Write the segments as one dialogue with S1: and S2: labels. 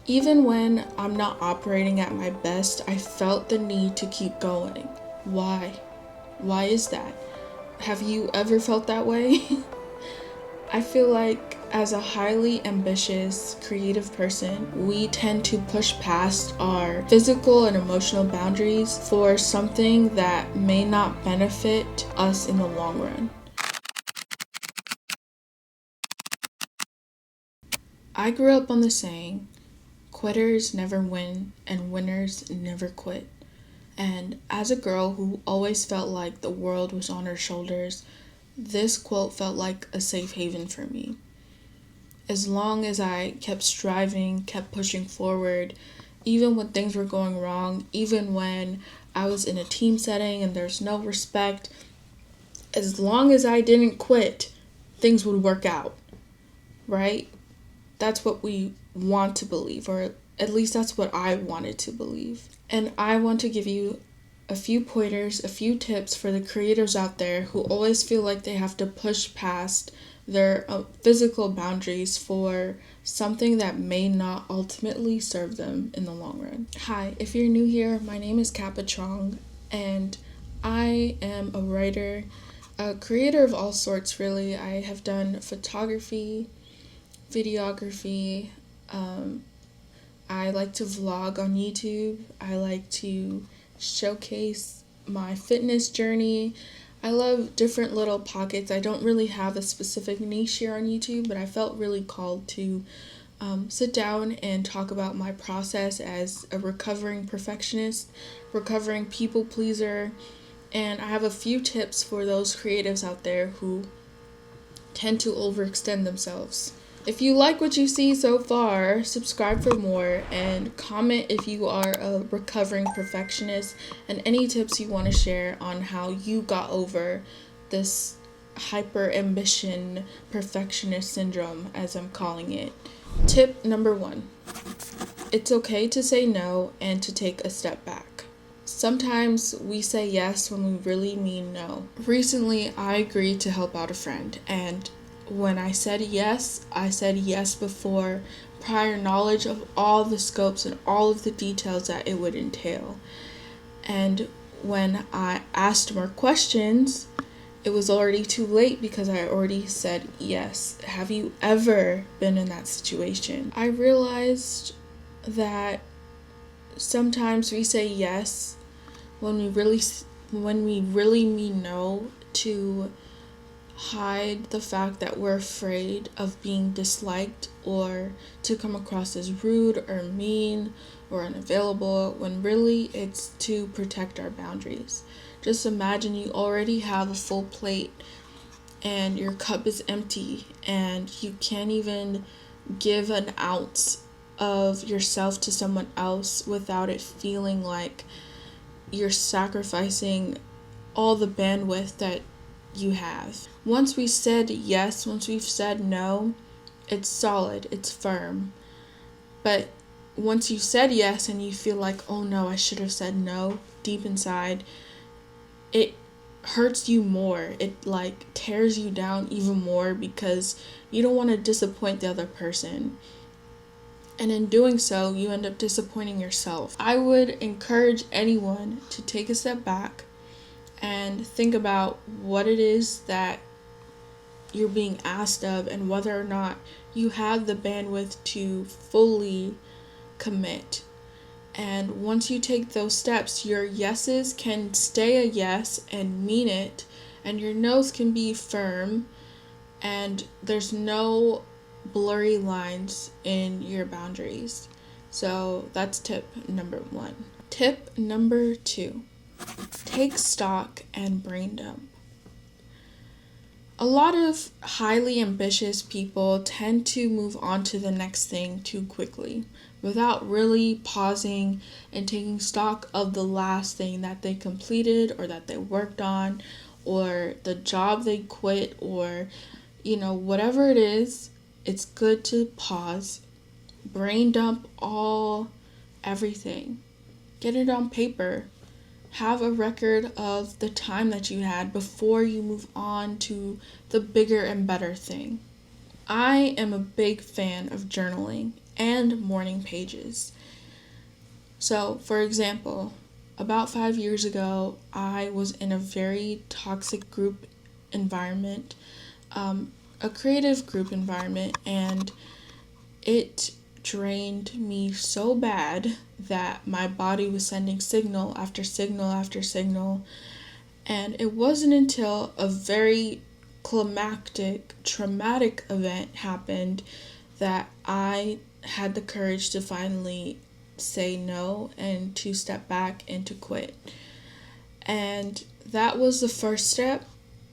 S1: Even when I'm not operating at my best, I felt the need to keep going. Why? Why is that? Have you ever felt that way? I feel like as a highly ambitious, creative person, we tend to push past our physical and emotional boundaries for something that may not benefit us in the long run. I grew up on the saying, quitters never win and winners never quit. And as a girl who always felt like the world was on her shoulders, this quote felt like a safe haven for me. As long as I kept striving, kept pushing forward, even when things were going wrong, even when I was in a team setting and there's no respect, as long as I didn't quit, things would work out, right? That's what we want to believe, or at least that's what I wanted to believe. And I want to give you a few pointers, a few tips for the creators out there who always feel like they have to push past their physical boundaries for something that may not ultimately serve them in the long run. Hi, if you're new here, my name is Khat, and I am a writer, a creator of all sorts, really. I have done photography, videography. I like to vlog on YouTube. I like to showcase my fitness journey. I love different little pockets. I don't really have a specific niche here on YouTube, but I felt really called to sit down and talk about my process as a recovering perfectionist, recovering people pleaser, and I have a few tips for those creatives out there who tend to overextend themselves. If you like what you see so far, subscribe for more and comment if you are a recovering perfectionist and any tips you want to share on how you got over this hyper ambition perfectionist syndrome, as I'm calling it. Tip number 1. It's okay to say no and to take a step back. Sometimes we say yes when we really mean no. Recently, I agreed to help out a friend, and when I said yes before prior knowledge of all the scopes and all of the details that it would entail. And when I asked more questions, it was already too late because I already said yes. Have you ever been in that situation? I realized that sometimes we say yes when we really mean no, to hide the fact that we're afraid of being disliked or to come across as rude or mean or unavailable, when really it's to protect our boundaries. Just imagine you already have a full plate and your cup is empty and you can't even give an ounce of yourself to someone else without it feeling like you're sacrificing all the bandwidth that you have. Once we said yes, once we've said no, it's solid, it's firm. But once you said yes and you feel like, oh no, I should have said no, deep inside, it hurts you more. It like tears you down even more because you don't want to disappoint the other person. And in doing so, you end up disappointing yourself. I would encourage anyone to take a step back and think about what it is that you're being asked of and whether or not you have the bandwidth to fully commit. And once you take those steps, your yeses can stay a yes and mean it, and your nos can be firm, and there's no blurry lines in your boundaries. So that's tip number 1. Tip number 2. Take stock and brain dump. A lot of highly ambitious people tend to move on to the next thing too quickly without really pausing and taking stock of the last thing that they completed or that they worked on or the job they quit or, whatever it is. It's good to pause, brain dump everything. Get it on paper. Have a record of the time that you had before you move on to the bigger and better thing. I am a big fan of journaling, and morning pages. So, for example, about 5 years ago, I was in a very toxic group environment, a creative group environment, and it drained me so bad that my body was sending signal after signal after signal. And it wasn't until a very climactic, traumatic event happened that I had the courage to finally say no and to step back and to quit. And that was the first step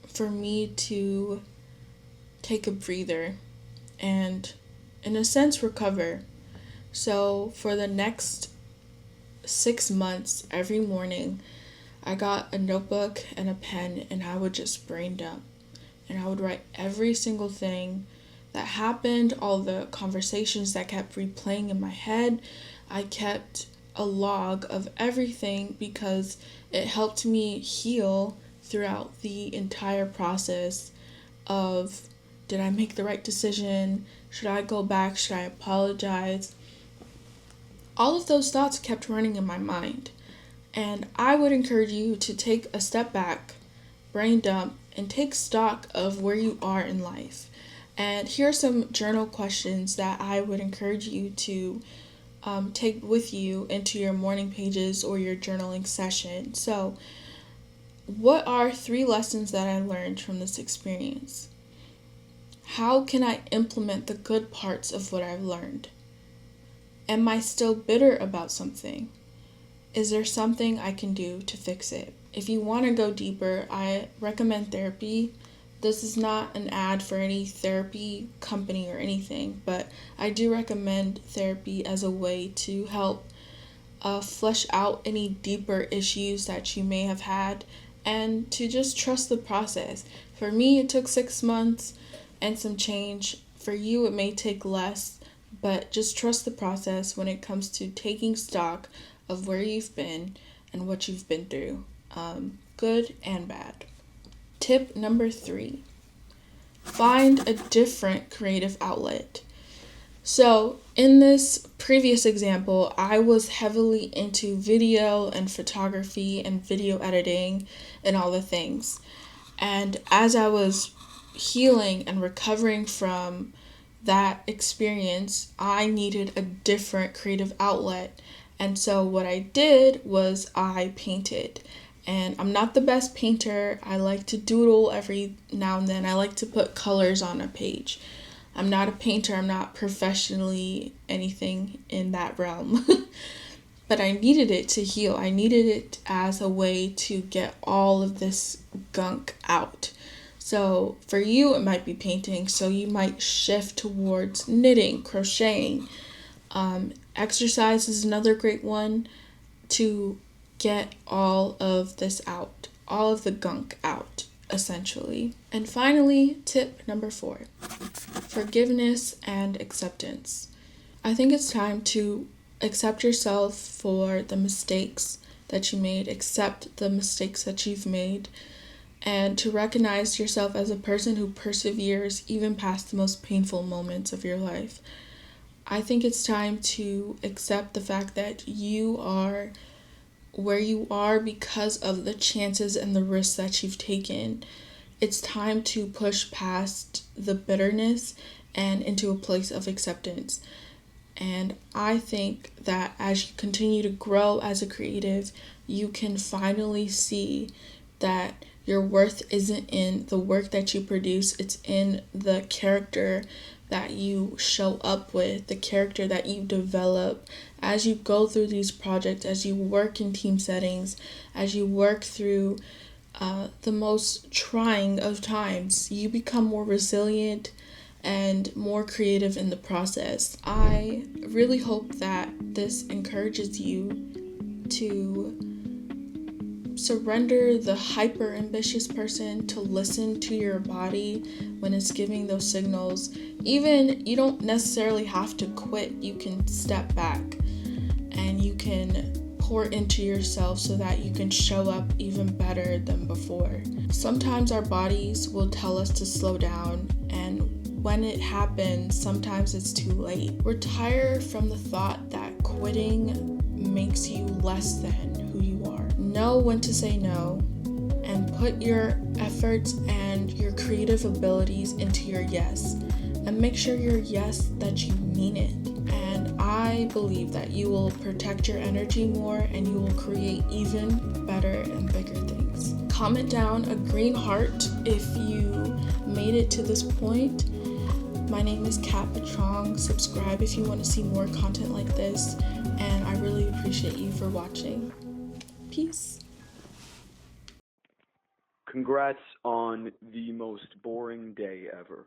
S1: for me to take a breather and, in a sense, recover. So for the next 6 months, every morning, I got a notebook and a pen and I would just brain dump. And I would write every single thing that happened, all the conversations that kept replaying in my head. I kept a log of everything because it helped me heal throughout the entire process of, did I make the right decision? Should I go back? Should I apologize? All of those thoughts kept running in my mind. And I would encourage you to take a step back, brain dump, and take stock of where you are in life. And here are some journal questions that I would encourage you to take with you into your morning pages or your journaling session. So, what are 3 lessons that I learned from this experience? How can I implement the good parts of what I've learned? Am I still bitter about something? Is there something I can do to fix it? If you want to go deeper, I recommend therapy. This is not an ad for any therapy company or anything, but I do recommend therapy as a way to help flesh out any deeper issues that you may have had and to just trust the process. For me, it took 6 months and some change. For you, it may take less, but just trust the process when it comes to taking stock of where you've been and what you've been through, good and bad. Tip number 3, find a different creative outlet. So in this previous example, I was heavily into video and photography and video editing and all the things. And as I was healing and recovering from that experience, I needed a different creative outlet. And so what I did was I painted. And I'm not the best painter. I like to doodle every now and then. I like to put colors on a page. I'm not a painter. I'm not professionally anything in that realm. But I needed it to heal. I needed it as a way to get all of this gunk out. So for you, it might be painting. So you might shift towards knitting, crocheting. Exercise is another great one to get all of this out, all of the gunk out, essentially. And finally, tip number 4, forgiveness and acceptance. I think it's time to accept yourself for the mistakes that you made, accept the mistakes that you've made, and to recognize yourself as a person who perseveres even past the most painful moments of your life. I think it's time to accept the fact that you are where you are because of the chances and the risks that you've taken. It's time to push past the bitterness and into a place of acceptance. And I think that as you continue to grow as a creative, you can finally see that your worth isn't in the work that you produce, it's in the character that you show up with, the character that you develop as you go through these projects, as you work in team settings, as you work through the most trying of times. You become more resilient and more creative in the process. I really hope that this encourages you to surrender the hyper ambitious person, to listen to your body when it's giving those signals. Even you don't necessarily have to quit. You can step back and you can pour into yourself so that you can show up even better than before. Sometimes our bodies will tell us to slow down, and when it happens, sometimes it's too late. Retire from the thought that quitting makes you less than who you are. Know when to say no and put your efforts and your creative abilities into your yes. And make sure your yes that you mean it. And I believe that you will protect your energy more and you will create even better and bigger things. Comment down a green heart if you made it to this point. My name is Khat. Subscribe if you want to see more content like this, and I really appreciate you for watching. Peace.
S2: Congrats on the most boring day ever.